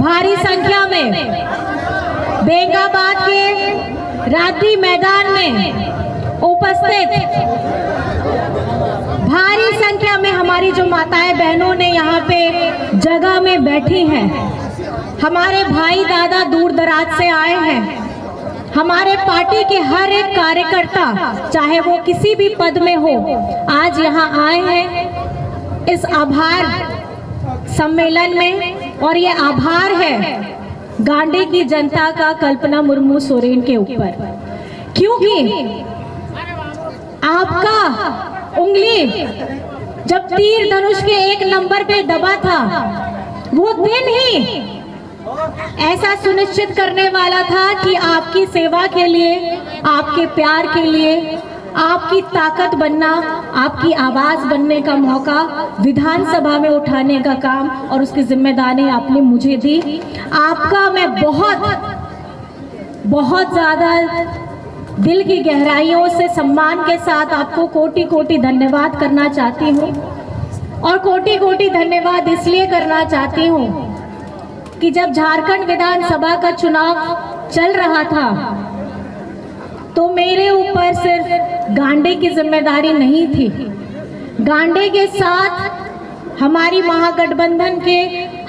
भारी संख्या में बेंगाबाद के रात्रि मैदान में उपस्थित भारी संख्या में हमारी जो माताएं बहनों ने यहाँ पे जगह में बैठी हैं, हमारे भाई दादा दूर दराज से आए हैं, हमारे पार्टी के हर एक कार्यकर्ता चाहे वो किसी भी पद में हो आज यहाँ आए हैं इस आभार सम्मेलन में। और ये आभार है गांडी की जनता का कल्पना मुर्मू सोरेन के ऊपर, क्योंकि आपका उंगली जब तीर धनुष के 1 नंबर पे दबा था वो दिन ही ऐसा सुनिश्चित करने वाला था कि आपकी सेवा के लिए, आपके प्यार के लिए, आपकी ताकत बनना, आपकी आवाज बनने का मौका विधानसभा में उठाने का काम और उसकी जिम्मेदारी आपने मुझे दी। आपका मैं बहुत ज्यादा दिल की गहराइयों से सम्मान के साथ आपको कोटि कोटि धन्यवाद करना चाहती हूँ। और कोटि कोटि धन्यवाद इसलिए करना चाहती हूँ कि जब झारखंड विधानसभा का चुनाव चल रहा था तो मेरे ऊपर सिर्फ गांडी की जिम्मेदारी नहीं थी, गांडी के साथ हमारी महागठबंधन के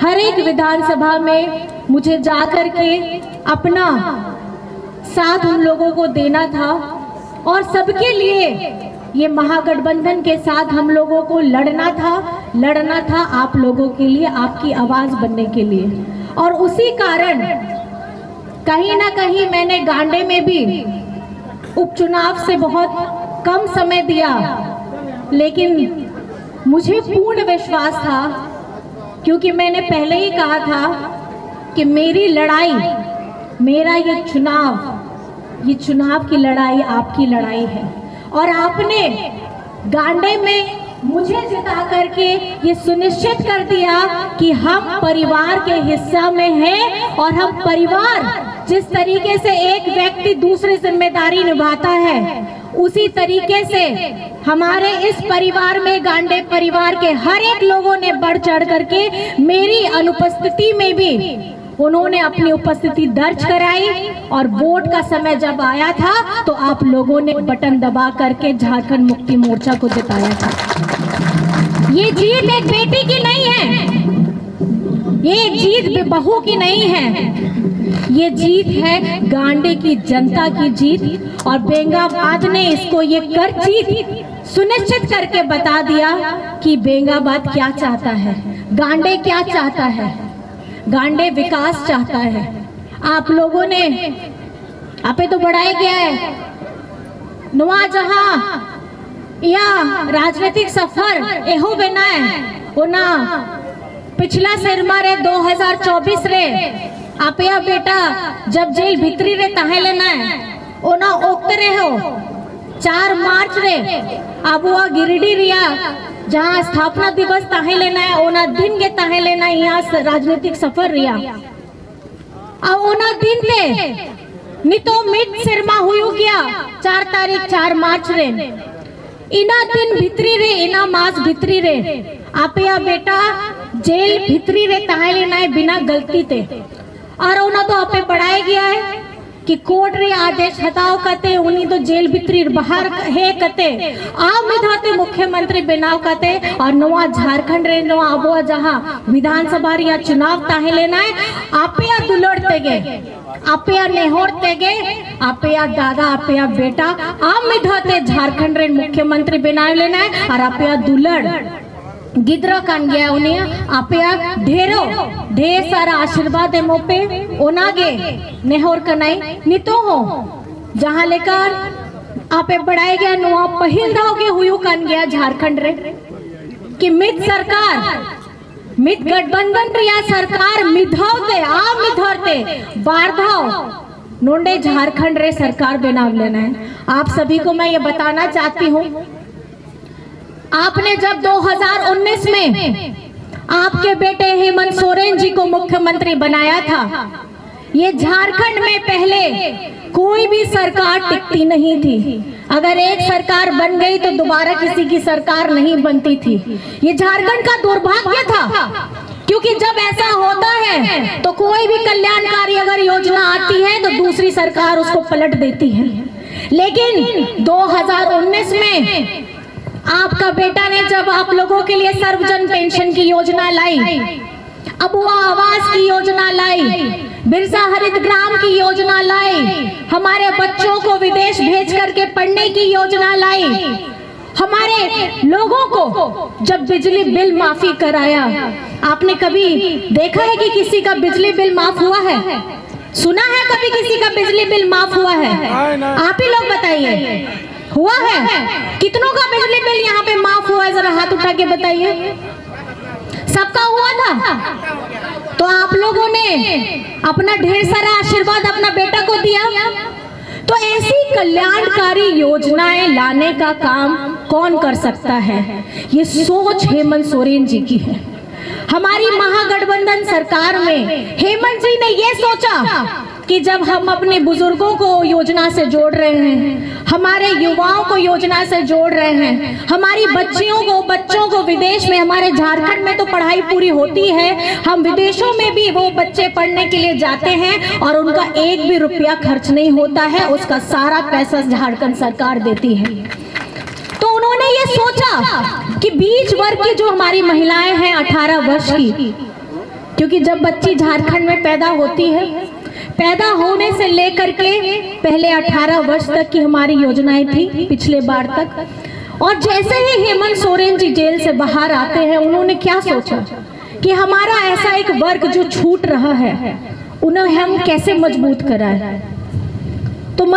हर एक विधानसभा में मुझे जाकर के अपना साथ उन लोगों को देना था और सबके लिए ये महागठबंधन के साथ हम लोगों को लड़ना था आप लोगों के लिए, आपकी आवाज बनने के लिए। और उसी कारण कहीं ना कहीं मैंने गांडी में भी उपचुनाव से बहुत कम समय दिया, लेकिन मुझे पूर्ण विश्वास था, क्योंकि मैंने पहले ही कहा था कि मेरी लड़ाई, मेरा ये चुनाव की लड़ाई आपकी लड़ाई है। और आपने गांडी में मुझे जिता करके ये सुनिश्चित कर दिया कि हम परिवार के हिस्सा में हैं और हम परिवार जिस तरीके से एक व्यक्ति दूसरी जिम्मेदारी निभाता है उसी तरीके से हमारे इस परिवार में गांडी परिवार के हर एक लोगों ने बढ़ चढ़ करके मेरी अनुपस्थिति में भी उन्होंने अपनी उपस्थिति दर्ज कराई। और वोट का समय जब आया था तो आप लोगों ने बटन दबा करके झारखंड मुक्ति मोर्चा को जिताया था। ये जीत एक बेटी की नहीं है, ये जीत बहू की नहीं है, ये जीत है गांडी की जनता की जीत। और बेंगाबाद ने इसको ये कर जीत सुनिश्चित करके बता दिया कि बेंगाबाद क्या चाहता है, गांडी क्या चाहता है। गांडी विकास चाहता है। आप लोगों ने आपे तो बढ़ाया गया है नुआ जहां या राजनीतिक सफर एहो बेना है ओना पिछला सिरमा रे 2024 रे आपे या बेटा जब जेल भीतरी रे ताहे लेना है ओना ओकते रहे हो 4 मार्च रे आबुआ गिरिडीह रिया जहाँ स्थापना दिवस ताहे लेना है ओना दिन के ताहे लेना है यहाँ राजनीतिक सफर रिया अब ओना दिन ले नितो मिट सिरमा हुई गया 4 तारीख 4 मार्च रे इना दिन भितरी रे इना मास भितरी रे आपे या बेटा जेल भितरी रे ताहे लेना है बिना गलती ते। और ओना तो आपे बढ़ाया गया है कि कोर्ट रे आदेश हटाओ कते उन्हीं तो जेल भितरी बाहर है कते आम विधाते मुख्यमंत्री बनाव कते। और नवा झारखंड रे नवा आबुआ जहां विधानसभा रिया चुनाव ताहे लेना है आपे या दुलड़ते गे, आपे या नेहोरते गे, आपे या दादा आपे या बेटा आम विधाते झारखंड रे मुख्यमंत्री बनाव लेना है। और आपे या दुलड़ गिद्रा कान गया उन्हें आपे ढेर सारा आशीर्वाद है मोपे ओनागे नेहोर कनाई नितो हो जहां लेकर आपे बढ़ाए गया नुआ पहिल धावगे हुयू कान गया झारखंड रे कि मित सरकार मित गठबंधन रिया सरकार मिधावते आ मिधरते बारधाव नोंडे झारखंड रे सरकार बनाव लेना है। आप सभी को मैं ये बताना चाहती हूँ, आपने जब 2019 में आपके बेटे हेमंत सोरेन जी को मुख्यमंत्री बनाया था, ये झारखंड में पहले कोई भी सरकार टिकती नहीं थी। अगर एक सरकार बन गई तो दोबारा किसी की सरकार नहीं बनती थी। ये झारखंड का दुर्भाग्य था, क्योंकि जब ऐसा होता है है तो कोई भी कल्याणकारी अगर योजना आती है तो दूसरी सरकार उसको पलट देती है। लेकिन 2019 में आपका बेटा ने जब आप लोगों के लिए सर्वजन पेंशन की योजना लाई, अबुआ आवास की योजना लाई, बिरसा हरित ग्राम की योजना लाई, हमारे बच्चों को विदेश भेज करके पढ़ने की योजना लाई, हमारे लोगों को जब बिजली बिल माफी कराया, आपने कभी देखा है कि किसी का बिजली बिल माफ हुआ है? सुना है कभी किसी का बिजली बिल माफ हुआ है? आप ही लोग बताइए, हुआ है? कितनों का बिजली बिल यहाँ पे माफ हुआ है? जरा हाथ उठा के बताइए। सबका हुआ था? तो आप लोगों ने अपना ढेर सारा आशीर्वाद अपना बेटा को दिया। तो ऐसी कल्याणकारी योजनाएं लाने का काम कौन कर सकता है? ये सोच हेमंत सोरेन जी की है। हमारी महागठबंधन सरकार में हेमंत जी ने ये सोचा कि जब हम अपने बुजुर्गों को योजना से जोड़ रहे हैं, हमारे युवाओं को योजना से जोड़ रहे हैं, हमारी बच्चों को विदेश में, हमारे झारखंड में तो पढ़ाई पूरी होती है, हम विदेशों में भी वो बच्चे पढ़ने के लिए जाते हैं और उनका एक भी रुपया खर्च नहीं होता है, उसका सारा पैसा झारखंड सरकार देती है। तो उन्होंने ये सोचा कि बीच वर्ग की जो हमारी महिलाएं हैं 18 वर्ष की, क्योंकि जब बच्ची झारखंड में पैदा होती है, पैदा होने से लेकर के पहले 18 वर्ष तक की हमारी योजनाएं थी पिछले बार तक। और जैसे ही हेमंत सोरेन जी जेल से बाहर आते हैं, उन्होंने क्या सोचा कि हमारा ऐसा एक वर्ग जो छूट रहा है, उन्हें हम कैसे मजबूत कराएं।